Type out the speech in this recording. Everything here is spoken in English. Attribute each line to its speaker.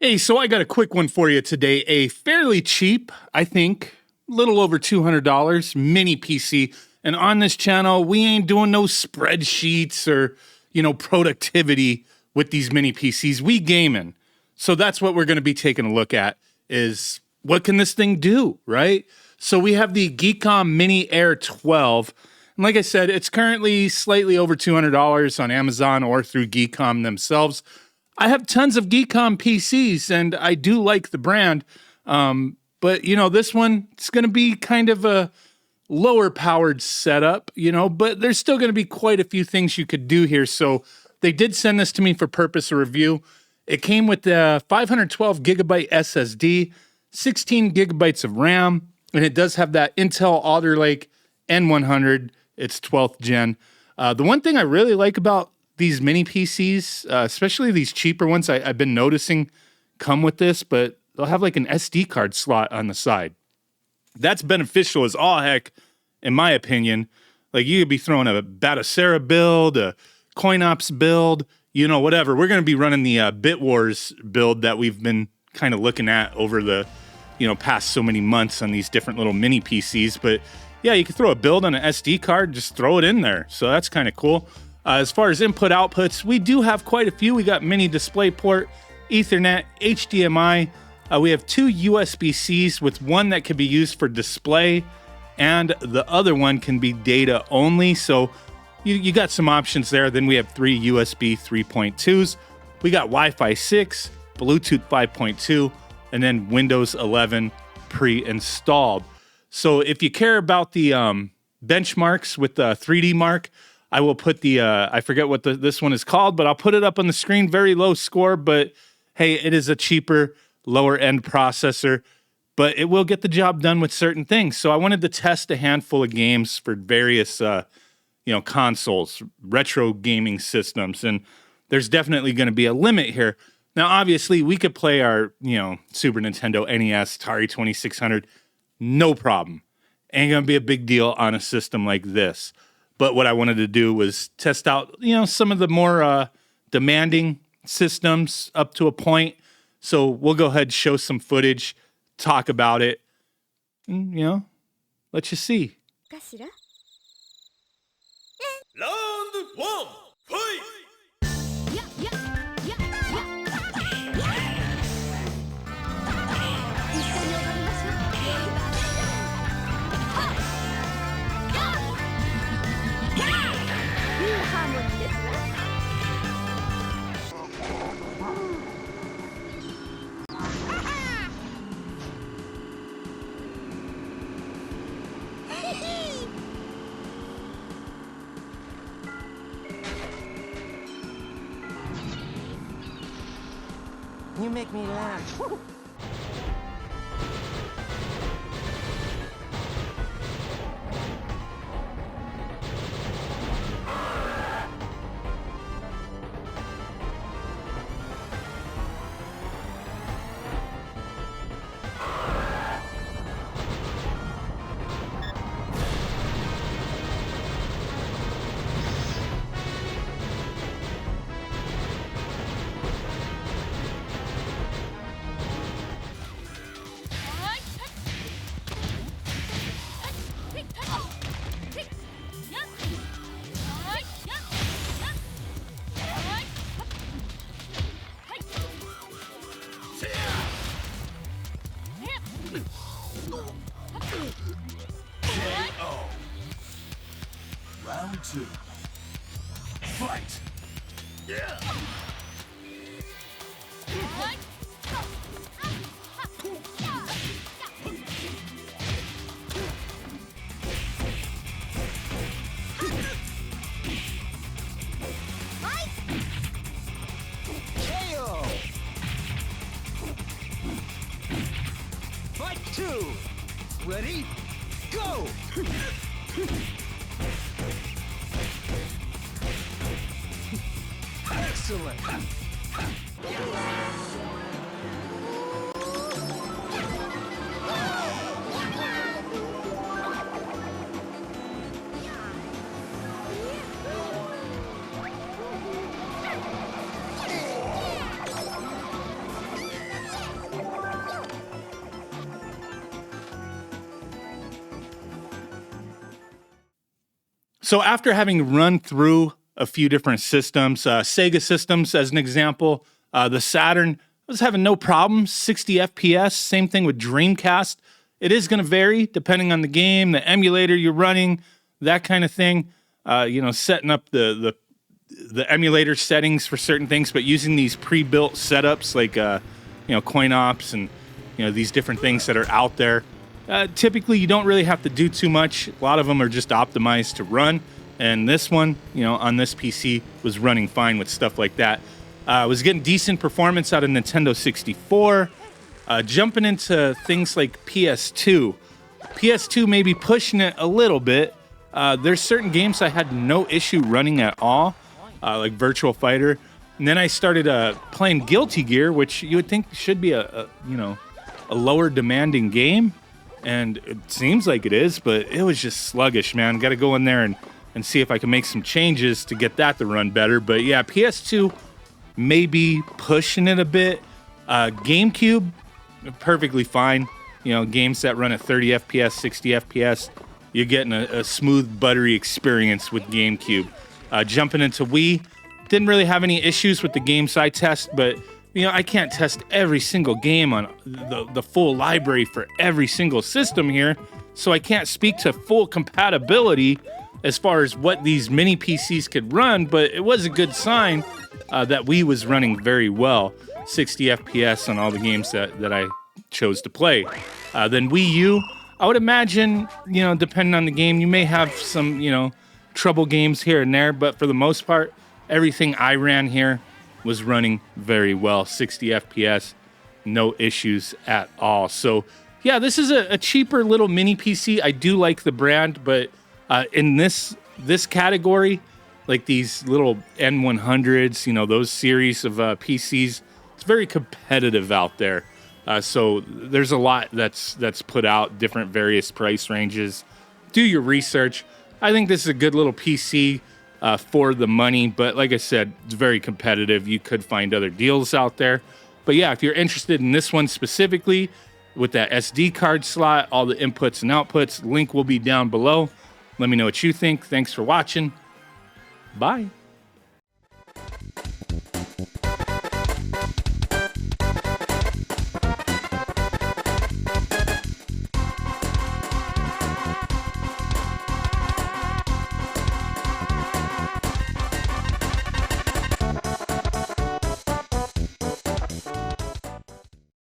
Speaker 1: Hey, so I got a quick one for you today. A fairly cheap, I think, little over $200 mini PC. And on this channel, we ain't doing no spreadsheets or, productivity with these mini PCs. We gaming. So that's what we're going to be taking a look at is what can this thing do, right? So we have the Geekom Mini Air 12. And like I said, it's currently slightly over $200 on Amazon or through Geekom themselves. I have tons of Geekom PCs, and I do like the brand. But, this one, it's going to be kind of a lower powered setup, but there's still going to be quite a few things you could do here. So they did send this to me for purpose of review. It came with the 512 gigabyte SSD, 16 gigabytes of RAM, and it does have that Intel Alder Lake N100. It's 12th gen. The one thing I really like about these mini PCs, especially these cheaper ones, I've been noticing come with this, but they'll have like an SD card slot on the side. That's beneficial as all heck, in my opinion. Like you could be throwing a Batacera build, a Coinops build, whatever. We're going to be running the Bitwars build that we've been kind of looking at over the, past so many months on these different little mini PCs. But yeah, you can throw a build on an SD card, just throw it in there. So that's kind of cool. As far as input outputs, we do have quite a few. We got mini DisplayPort, Ethernet, HDMI. We have two USB-Cs with one that can be used for display and the other one can be data only. So you got some options there. Then we have three USB 3.2s. We got Wi-Fi 6, Bluetooth 5.2, and then Windows 11 pre-installed. So if you care about the benchmarks with the 3D Mark, I will put the, I forget what this one is called, but I'll put it up on the screen. Very low score, but hey, it is a cheaper, lower end processor, but it will get the job done with certain things. So I wanted to test a handful of games for various, consoles, retro gaming systems, and there's definitely going to be a limit here. Now, obviously, we could play our, Super Nintendo, NES, Atari 2600, no problem. Ain't going to be a big deal on a system like this. But what I wanted to do was test out, some of the more demanding systems up to a point. So we'll go ahead and show some footage, talk about it, and, let you see.
Speaker 2: Round one, fight!
Speaker 3: You make me laugh.
Speaker 2: Round two, fight! Yeah!
Speaker 3: Fight two! Ready? Go! Excellent!
Speaker 1: So after having run through a few different systems, Sega systems as an example, the Saturn, I was having no problems, 60 FPS, same thing with Dreamcast. It is going to vary depending on the game, the emulator you're running, that kind of thing. Setting up the emulator settings for certain things, but using these pre-built setups like Coinops and these different things that are out there. Typically, you don't really have to do too much. A lot of them are just optimized to run. And this one, on this PC, was running fine with stuff like that. I was getting decent performance out of Nintendo 64. Jumping into things like PS2. PS2 maybe pushing it a little bit. There's certain games I had no issue running at all, like Virtual Fighter. And then I started playing Guilty Gear, which you would think should be a lower demanding game. And it seems like it is, but it was just sluggish, man. Got to go in there and see if I can make some changes to get that to run better. But yeah, PS2 maybe pushing it a bit. GameCube, perfectly fine. Games that run at 30 FPS, 60 FPS, you're getting a smooth, buttery experience with GameCube. Jumping into Wii, didn't really have any issues with the games I test, but I can't test every single game on the full library for every single system here, so I can't speak to full compatibility as far as what these mini PCs could run, but it was a good sign that Wii was running very well, 60 FPS on all the games that I chose to play. Then Wii U, I would imagine, depending on the game, you may have some, trouble games here and there, but for the most part, everything I ran here was running very well, 60 FPS, no issues at all. So yeah, this is a cheaper little mini PC. I do like the brand, but in this category, like these little N100s, those series of PCs, it's very competitive out there. So there's a lot that's put out, different various price ranges. Do your research. I think this is a good little PC for the money, but like I said, it's very competitive. You could find other deals out there. But yeah, if you're interested in this one specifically, with that SD card slot, all the inputs and outputs, link will be down below. Let me know what you think. Thanks for watching. Bye.